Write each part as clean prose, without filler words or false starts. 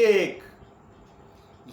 1,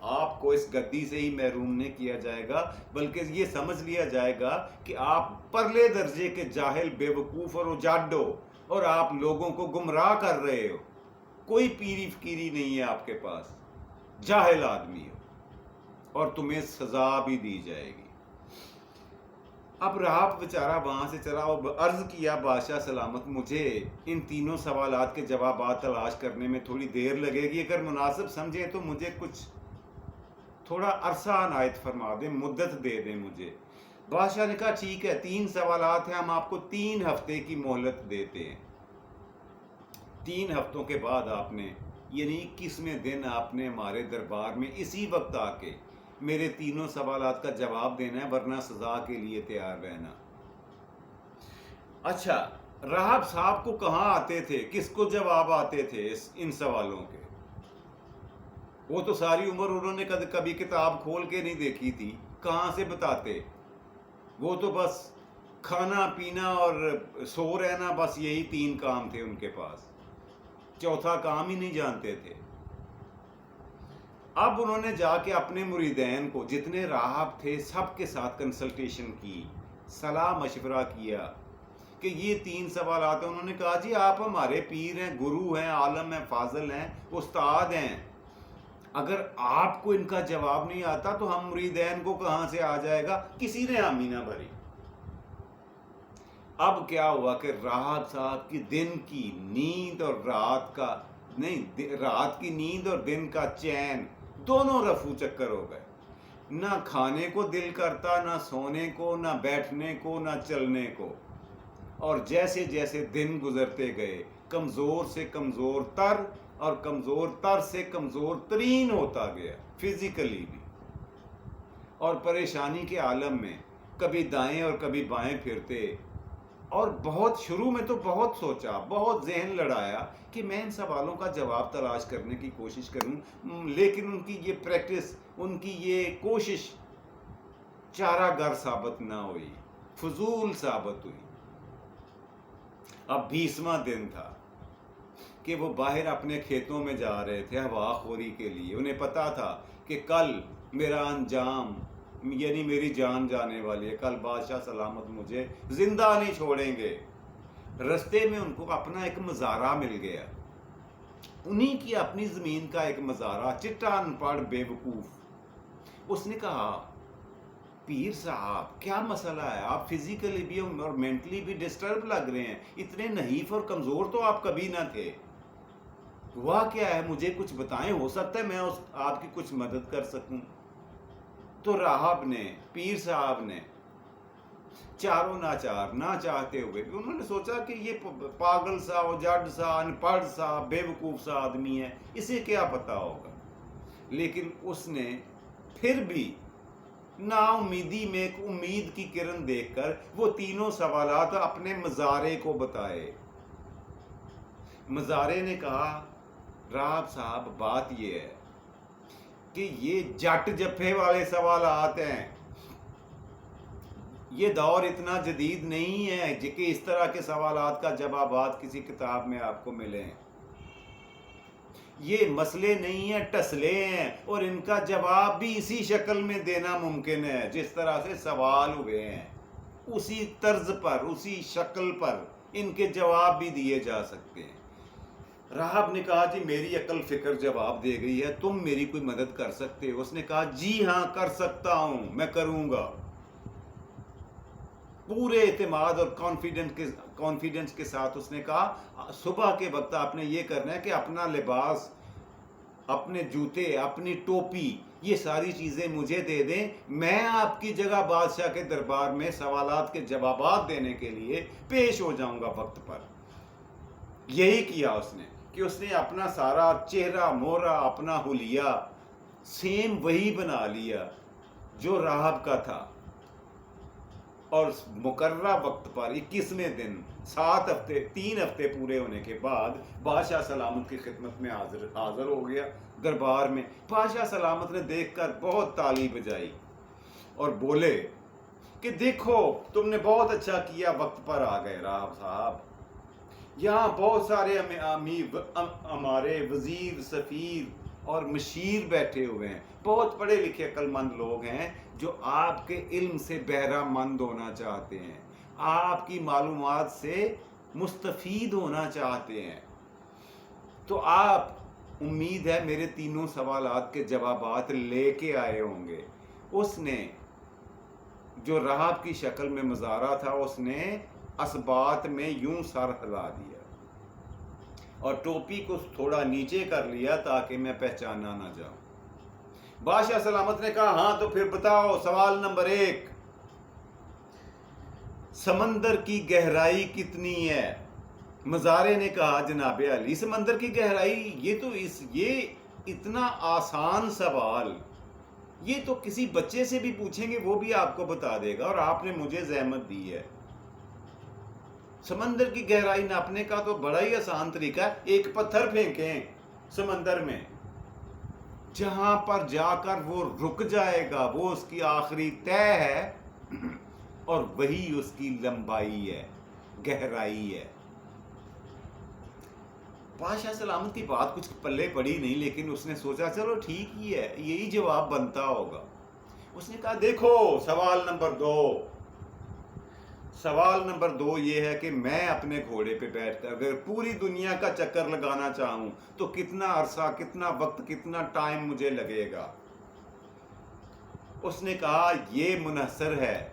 آپ کو اس گدی سے ہی محروم نہیں کیا جائے گا، بلکہ یہ سمجھ لیا جائے گا کہ آپ پرلے درجے کے جاہل، بے وقوف اور اجاڈ ہو، اور آپ لوگوں کو گمراہ کر رہے ہو۔ کوئی پیری فکیری نہیں ہے آپ کے پاس، جاہل آدمی ہو، اور تمہیں سزا بھی دی جائے گی۔ اب رہاب بیچارہ وہاں سے چلا اور عرض کیا بادشاہ سلامت، مجھے ان تینوں سوالات کے جوابات تلاش کرنے میں تھوڑی دیر لگے گی، اگر مناسب سمجھیں تو مجھے کچھ تھوڑا عرصہ عنایت فرما دیں، مدت دے دیں مجھے۔ بادشاہ نے کہا ٹھیک ہے، 3 سوالات ہیں، ہم آپ کو 3 ہفتے کی مہلت دیتے ہیں۔ 3 ہفتوں کے بعد آپ نے، یعنی 21ویں دن آپ نے ہمارے دربار میں اسی وقت آ کے میرے تینوں سوالات کا جواب دینا ہے، ورنہ سزا کے لیے تیار رہنا۔ اچھا، راہب صاحب کو کہاں آتے تھے، کس کو جواب آتے تھے ان سوالوں کے؟ وہ تو ساری عمر انہوں نے کبھی کتاب کھول کے نہیں دیکھی تھی، کہاں سے بتاتے؟ وہ تو بس کھانا پینا اور سو رہنا، بس یہی 3 کام تھے ان کے پاس، چوتھا کام ہی نہیں جانتے تھے۔ اب انہوں نے جا کے اپنے مریدین کو، جتنے راہب تھے، سب کے ساتھ کنسلٹیشن کی، صلاح مشورہ کیا کہ یہ 3 سوالات ہیں۔ انہوں نے کہا جی آپ ہمارے پیر ہیں، گرو ہیں، عالم ہیں، فاضل ہیں، استاد ہیں، اگر آپ کو ان کا جواب نہیں آتا تو ہم مریدین کو کہاں سے آ جائے گا؟ کسی نے حامی نہ بھری۔ اب کیا ہوا کہ راہب صاحب کی دن کی نیند اور رات کی نیند اور دن کا چین دونوں رفو چکر ہو گئے، نہ کھانے کو دل کرتا، نہ سونے کو، نہ بیٹھنے کو، نہ چلنے کو۔ اور جیسے جیسے دن گزرتے گئے، کمزور سے کمزور تر اور کمزور تر سے کمزور ترین ہوتا گیا، فزیکلی بھی، اور پریشانی کے عالم میں کبھی دائیں اور کبھی بائیں پھرتے۔ اور بہت شروع میں تو بہت سوچا، بہت ذہن لڑایا کہ میں ان سوالوں کا جواب تلاش کرنے کی کوشش کروں، لیکن ان کی یہ پریکٹس، ان کی یہ کوشش چارہ گر ثابت نہ ہوئی، فضول ثابت ہوئی۔ اب 20واں دن تھا کہ وہ باہر اپنے کھیتوں میں جا رہے تھے ہوا خوری کے لیے۔ انہیں پتا تھا کہ کل میرا انجام، یعنی میری جان جانے والی ہے، کل بادشاہ سلامت مجھے زندہ نہیں چھوڑیں گے۔ رستے میں ان کو اپنا ایک مزارع مل گیا، انہی کی اپنی زمین کا ایک مزارع، چٹا ان پڑھ بے وقوف۔ اس نے کہا پیر صاحب کیا مسئلہ ہے، آپ فزیکلی بھی اور مینٹلی بھی ڈسٹرب لگ رہے ہیں، اتنے نحیف اور کمزور تو آپ کبھی نہ تھے، ہوا کیا ہے؟ مجھے کچھ بتائیں، ہو سکتا ہے میں آپ کی کچھ مدد کر سکوں۔ تو راہب نے، پیر صاحب نے، چاروں ناچار، نہ چاہتے ہوئے بھی، انہوں نے سوچا کہ یہ پاگل سا، اجاڈ سا، ان پڑھ سا، بے وقوف سا آدمی ہے، اسے کیا پتا ہوگا۔ لیکن اس نے پھر بھی نا امیدی میں ایک امید کی کرن دیکھ کر وہ تینوں سوالات اپنے مزارے کو بتائے۔ مزارے نے کہا راہب صاحب بات یہ ہے کہ یہ جٹ جپے والے سوالات ہیں، یہ دور اتنا جدید نہیں ہے کہ اس طرح کے سوالات کا جوابات کسی کتاب میں آپ کو ملیں۔ یہ مسئلے نہیں ہیں، ٹسلے ہیں، اور ان کا جواب بھی اسی شکل میں دینا ممکن ہے جس طرح سے سوال ہوئے ہیں، اسی طرز پر، اسی شکل پر ان کے جواب بھی دیے جا سکتے ہیں۔ راہب نے کہا جی میری عقل فکر جواب دے گئی ہے، تم میری کوئی مدد کر سکتے ہو؟ اس نے کہا جی ہاں کر سکتا ہوں، میں کروں گا۔ پورے اعتماد اور کانفیڈنس کے ساتھ اس نے کہا صبح کے وقت آپ نے یہ کرنا ہے کہ اپنا لباس، اپنے جوتے، اپنی ٹوپی، یہ ساری چیزیں مجھے دے دیں، میں آپ کی جگہ بادشاہ کے دربار میں سوالات کے جوابات دینے کے لیے پیش ہو جاؤں گا وقت پر۔ یہی کیا اس نے کہ اس نے اپنا سارا چہرہ مہرہ، اپنا حلیہ سیم وہی بنا لیا جو راہب کا تھا، اور مقررہ وقت پر 21ویں دن 3 ہفتے پورے ہونے کے بعد بادشاہ سلامت کی خدمت میں حاضر ہو گیا دربار میں۔ بادشاہ سلامت نے دیکھ کر بہت تالی بجائی اور بولے کہ دیکھو تم نے بہت اچھا کیا، وقت پر آ گئے راہب صاحب، یہاں بہت سارے ہمارے وزیر، سفیر اور مشیر بیٹھے ہوئے ہیں، بہت پڑھے لکھے عقل مند لوگ ہیں جو آپ کے علم سے بہرہ مند ہونا چاہتے ہیں، آپ کی معلومات سے مستفید ہونا چاہتے ہیں۔ تو آپ امید ہے میرے تینوں سوالات کے جوابات لے کے آئے ہوں گے۔ اس نے جو رہب کی شکل میں مظاہرہ تھا، اس نے اسبات میں یوں سر ہلا دیا اور ٹوپی کو تھوڑا نیچے کر لیا تاکہ میں پہچانا نہ جاؤں۔ بادشاہ سلامت نے کہا ہاں تو پھر بتاؤ، سوال نمبر 1، سمندر کی گہرائی کتنی ہے؟ مزارے نے کہا جناب علی سمندر کی گہرائی، یہ اتنا آسان سوال، یہ تو کسی بچے سے بھی پوچھیں گے وہ بھی آپ کو بتا دے گا، اور آپ نے مجھے زحمت دی ہے۔ سمندر کی گہرائی ناپنے کا تو بڑا ہی آسان طریقہ ہے، ایک پتھر پھینکیں سمندر میں، جہاں پر جا کر وہ رک جائے گا وہ اس کی آخری طے ہے، اور وہی اس کی لمبائی ہے، گہرائی ہے۔ بادشاہ سلامت کی بات کچھ پلے پڑی نہیں، لیکن اس نے سوچا چلو ٹھیک ہی ہے، یہی جواب بنتا ہوگا۔ اس نے کہا دیکھو سوال نمبر 2 یہ ہے کہ میں اپنے گھوڑے پہ بیٹھ کر اگر پوری دنیا کا چکر لگانا چاہوں تو کتنا عرصہ، کتنا وقت، کتنا ٹائم مجھے لگے گا؟ اس نے کہا یہ منحصر ہے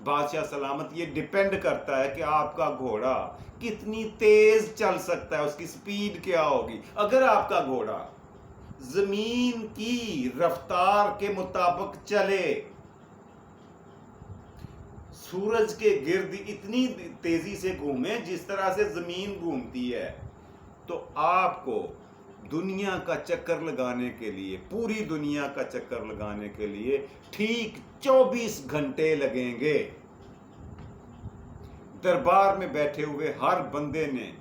بادشاہ سلامت، یہ ڈیپینڈ کرتا ہے کہ آپ کا گھوڑا کتنی تیز چل سکتا ہے، اس کی سپیڈ کیا ہوگی۔ اگر آپ کا گھوڑا زمین کی رفتار کے مطابق چلے، سورج کے گرد اتنی تیزی سے گھومے جس طرح سے زمین گھومتی ہے، تو آپ کو دنیا کا چکر لگانے کے لیے، پوری دنیا کا چکر لگانے کے لیے ٹھیک 24 گھنٹے لگیں گے۔ دربار میں بیٹھے ہوئے ہر بندے نے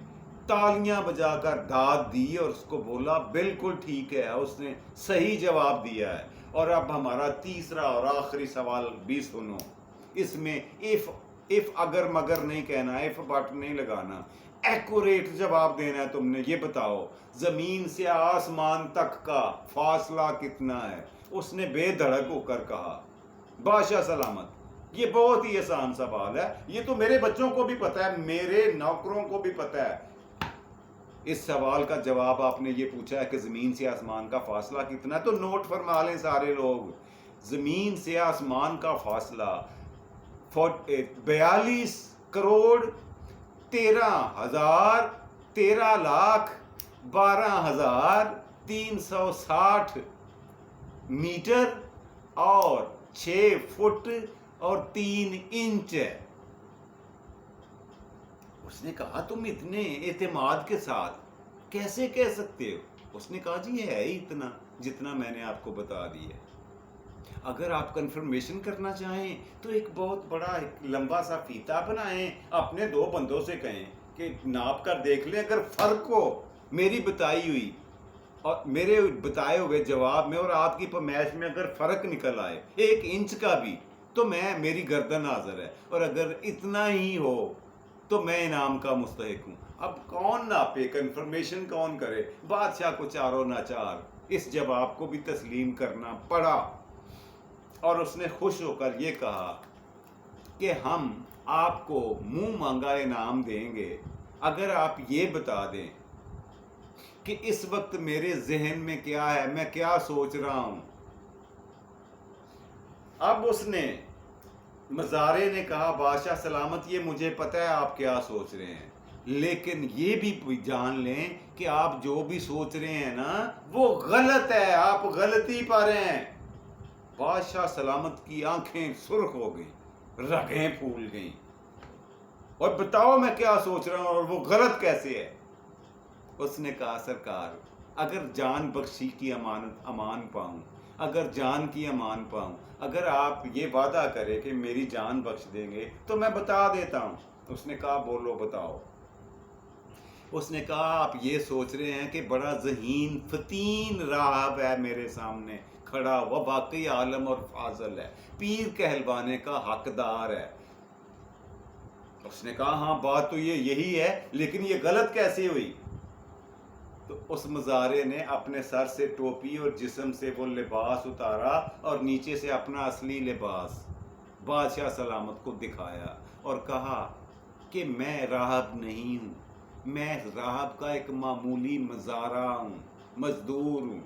تالیاں بجا کر داد دی اور اس کو بولا بالکل ٹھیک ہے، اس نے صحیح جواب دیا ہے۔ اور اب ہمارا تیسرا اور آخری سوال بھی سنو، اس میں if اگر مگر نہیں کہنا، if بٹ نہیں لگانا، ایکوریٹ جواب دینا ہے تم نے۔ یہ بتاؤ زمین سے آسمان تک کا فاصلہ کتنا ہے؟ اس نے بے دھڑک ہو کر کہا بادشاہ سلامت یہ بہت ہی آسان سوال ہے، یہ تو میرے بچوں کو بھی پتا ہے، میرے نوکروں کو بھی پتا ہے۔ اس سوال کا جواب آپ نے یہ پوچھا ہے کہ زمین سے آسمان کا فاصلہ کتنا ہے، تو نوٹ فرما لیں سارے لوگ، زمین سے آسمان کا فاصلہ 42 کروڑ 13 لاکھ 12,360 میٹر اور 6 فٹ اور 3 انچ ہے۔ اس نے کہا تم اتنے اعتماد کے ساتھ کیسے کہہ سکتے ہو؟ اس نے کہا جی یہ ہے ہی اتنا جتنا میں نے آپ کو بتا دی ہے۔ اگر آپ کنفرمیشن کرنا چاہیں تو ایک بہت بڑا ایک لمبا سا فیتا بنائیں، اپنے 2 بندوں سے کہیں کہ ناپ کر دیکھ لیں، اگر فرق ہو میری بتائی ہوئی اور میرے بتائے ہوئے جواب میں اور آپ کی پیمائش میں اگر فرق نکل آئے 1 انچ کا بھی، تو میری گردن حاضر ہے، اور اگر اتنا ہی ہو تو میں انعام کا مستحق ہوں۔ اب کون ناپے، کنفرمیشن کون کرے؟ بادشاہ کو چاروں ناچار اس جواب کو بھی تسلیم کرنا پڑا، اور اس نے خوش ہو کر یہ کہا کہ ہم آپ کو منہ مانگا انعام دیں گے اگر آپ یہ بتا دیں کہ اس وقت میرے ذہن میں کیا ہے، میں کیا سوچ رہا ہوں۔ اب اس نے مزارے نے کہا بادشاہ سلامت یہ مجھے پتہ ہے آپ کیا سوچ رہے ہیں، لیکن یہ بھی جان لیں کہ آپ جو بھی سوچ رہے ہیں نا وہ غلط ہے، آپ غلطی پر ہیں۔ بادشاہ سلامت کی آنکھیں سرخ ہو گئیں، رگیں پھول گئیں، اور بتاؤ میں کیا سوچ رہا ہوں اور وہ غلط کیسے ہے؟ اس نے کہا سرکار اگر جان بخشی کی امان پاؤں، اگر جان کی امان پاؤں، اگر آپ یہ وعدہ کرے کہ میری جان بخش دیں گے تو میں بتا دیتا ہوں۔ اس نے کہا بولو بتاؤ۔ اس نے کہا آپ یہ سوچ رہے ہیں کہ بڑا ذہین فتین راہب ہے میرے سامنے کھڑا ہوا، واقعی عالم اور فاضل ہے، پیر کہلوانے کا حقدار ہے۔ اس نے کہا ہاں بات تو یہی ہے، لیکن یہ غلط کیسے ہوئی؟ تو تو اس مزارے نے اپنے سر سے ٹوپی اور جسم سے وہ لباس اتارا اور نیچے سے اپنا اصلی لباس بادشاہ سلامت کو دکھایا اور کہا کہ میں راہب نہیں ہوں، میں راہب کا ایک معمولی مزارہ ہوں، مزدور ہوں،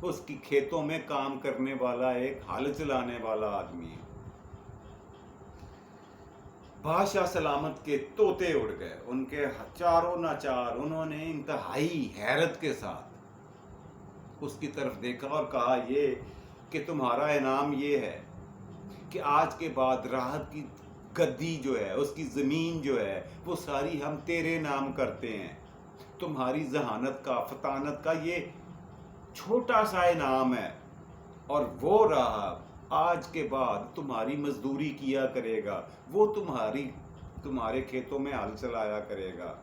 اس کی کھیتوں میں کام کرنے والا ایک ہل چلانے والا آدمی ہے۔ بادشاہ سلامت کے طوطے اڑ گئے، ان کے چاروں ناچار، انہوں نے انتہائی حیرت کے ساتھ اس کی طرف دیکھا اور کہا یہ کہ تمہارا انعام یہ ہے کہ آج کے بعد راحت کی گدی جو ہے، اس کی زمین جو ہے، وہ ساری ہم تیرے نام کرتے ہیں۔ تمہاری ذہانت کا، فطانت کا یہ چھوٹا سا انعام ہے، اور وہ راہب آج کے بعد تمہاری مزدوری کیا کرے گا، وہ تمہارے کھیتوں میں ہل چلایا کرے گا۔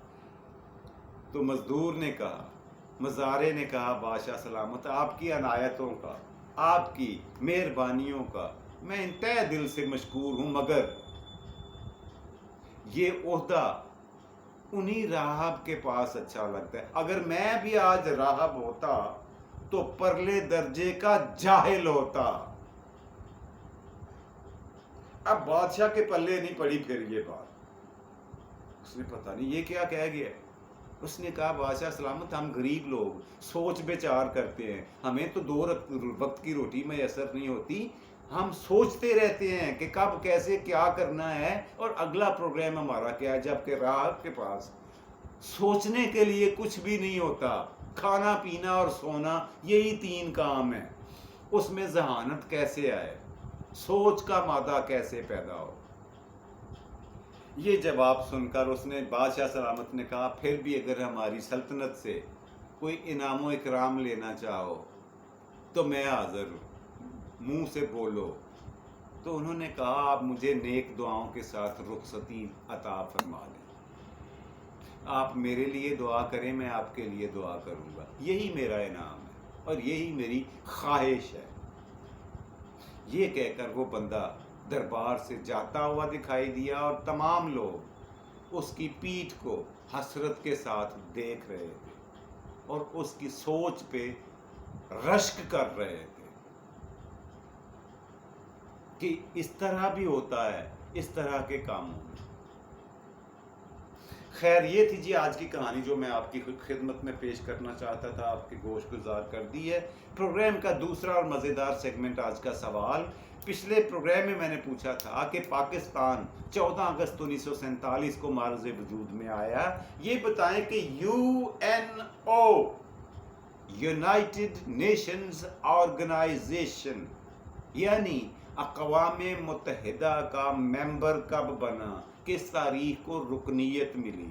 تو مزدور نے کہا، مزارے نے کہا بادشاہ سلامت آپ کی عنایتوں کا، آپ کی مہربانیوں کا میں انتہا دل سے مشکور ہوں، مگر یہ عہدہ انہی راہب کے پاس اچھا لگتا ہے۔ اگر میں بھی آج راہب ہوتا تو پرلے درجے کا جاہل ہوتا۔ اب بادشاہ کے پلے نہیں پڑی پھر یہ بات، اس نے پتہ نہیں یہ کیا کہہ گیا۔ اس نے کہا بادشاہ سلامت ہم غریب لوگ سوچ بچار کرتے ہیں، ہمیں تو 2 وقت کی روٹی میسر نہیں ہوتی، ہم سوچتے رہتے ہیں کہ کب کیسے کیا کرنا ہے اور اگلا پروگرام ہمارا کیا ہے، جبکہ راہب کے پاس سوچنے کے لیے کچھ بھی نہیں ہوتا، کھانا پینا اور سونا یہی 3 کام ہیں۔ اس میں ذہانت کیسے آئے، سوچ کا مادہ کیسے پیدا ہو؟ یہ جواب سن کر اس نے بادشاہ سلامت نے کہا پھر بھی اگر ہماری سلطنت سے کوئی انعام و اکرام لینا چاہو تو میں حاضر ہوں، منہ سے بولو۔ تو انہوں نے کہا آپ مجھے نیک دعاؤں کے ساتھ رخصتی عطا فرما دیں، آپ میرے لیے دعا کریں، میں آپ کے لیے دعا کروں گا، یہی میرا انعام ہے اور یہی میری خواہش ہے۔ یہ کہہ کر وہ بندہ دربار سے جاتا ہوا دکھائی دیا اور تمام لوگ اس کی پیٹھ کو حسرت کے ساتھ دیکھ رہے تھے اور اس کی سوچ پہ رشک کر رہے تھے کہ اس طرح بھی ہوتا ہے اس طرح کے کاموں میں۔ خیر یہ تھی جی آج کی کہانی جو میں آپ کی خدمت میں پیش کرنا چاہتا تھا، آپ کی گوش گزار کر دی ہے۔ پروگرام کا دوسرا اور مزیدار سیگمنٹ آج کا سوال، پچھلے پروگرام میں میں نے پوچھا تھا کہ پاکستان 14 اگست 1947 کو معرض وجود میں آیا، یہ بتائیں کہ UNO یونائٹڈ نیشنز آرگنائزیشن یعنی اقوام متحدہ کا ممبر کب بنا، کس تاریخ کو رکنیت ملی؟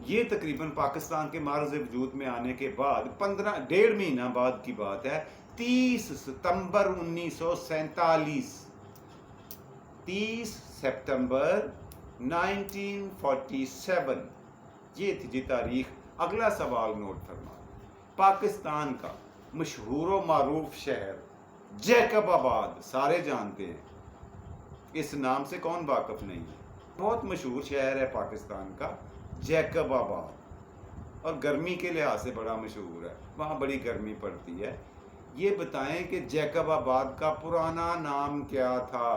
یہ تقریباً پاکستان کے معرض وجود میں آنے کے بعد 1.5 مہینہ بعد کی بات ہے، 30 ستمبر 1947، 30 سپتمبر 1947 یہ تھی جی تاریخ۔ اگلا سوال نوٹ فرما، پاکستان کا مشہور و معروف شہر جیکب آباد سارے جانتے ہیں، اس نام سے کون واقف نہیں ہے؟ بہت مشہور شہر ہے پاکستان کا جیکب آباد، اور گرمی کے لحاظ سے بڑا مشہور ہے، وہاں بڑی گرمی پڑتی ہے۔ یہ بتائیں کہ جیکب آباد کا پرانا نام کیا تھا؟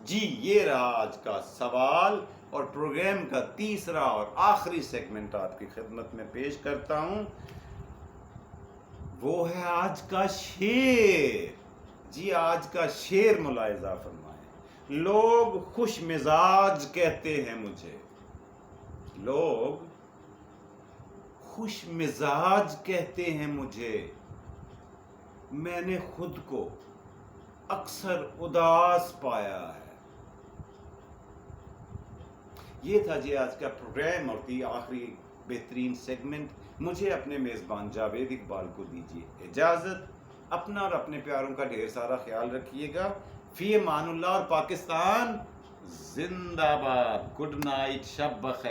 جی یہ رہا آج کا سوال، اور پروگرام کا تیسرا اور آخری سیگمنٹ آپ کی خدمت میں پیش کرتا ہوں، وہ ہے آج کا شعر۔ جی آج کا شعر ملاحظہ فرمائیں، لوگ خوش مزاج کہتے ہیں مجھے، لوگ خوش مزاج کہتے ہیں مجھے، میں نے خود کو اکثر اداس پایا ہے۔ یہ تھا جی آج کا پروگرام اور تھی آخری بہترین سیگمنٹ۔ مجھے اپنے میزبان جاوید اقبال کو دیجیے اجازت، اپنا اور اپنے پیاروں کا ڈھیر سارا خیال رکھیے گا۔ فی امان اللہ، اور پاکستان زندہ باد۔ گڈ نائٹ، شب بخیر۔